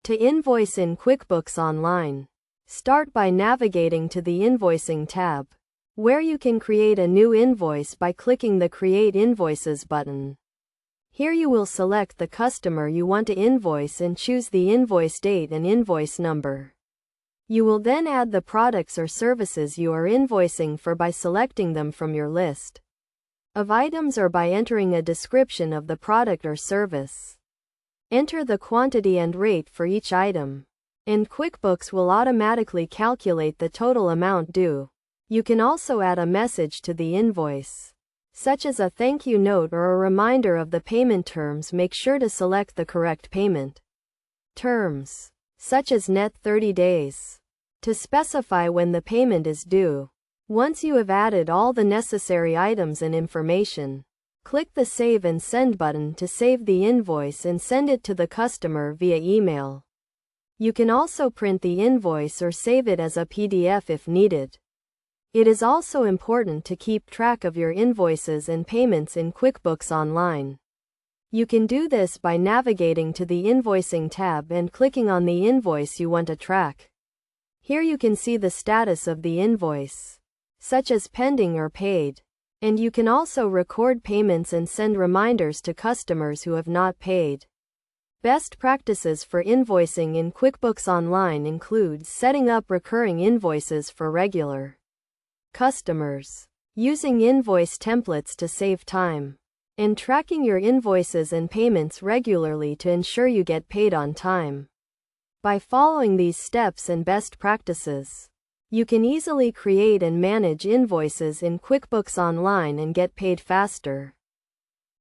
To invoice in QuickBooks Online, start by navigating to the Invoicing tab, where you can create a new invoice by clicking the Create Invoices button. Here you will select the customer you want to invoice and choose the invoice date and invoice number. You will then add the products or services you are invoicing for by selecting them from your list of items or by entering a description of the product or service. Enter the quantity and rate for each item, and QuickBooks will automatically calculate the total amount due. You can also add a message to the invoice, such as a thank you note or a reminder of the payment terms. Make sure to select the correct payment terms, such as net 30 days, to specify when the payment is due. Once you have added all the necessary items and information, click the Save and Send button to save the invoice and send it to the customer via email. You can also print the invoice or save it as a PDF if needed. It is also important to keep track of your invoices and payments in QuickBooks Online. You can do this by navigating to the Invoicing tab and clicking on the invoice you want to track. Here you can see the status of the invoice, such as pending or paid, and you can also record payments and send reminders to customers who have not paid. Best practices for invoicing in QuickBooks Online include setting up recurring invoices for regular customers, using invoice templates to save time, and tracking your invoices and payments regularly to ensure you get paid on time. By following these steps and best practices, you can easily create and manage invoices in QuickBooks Online and get paid faster.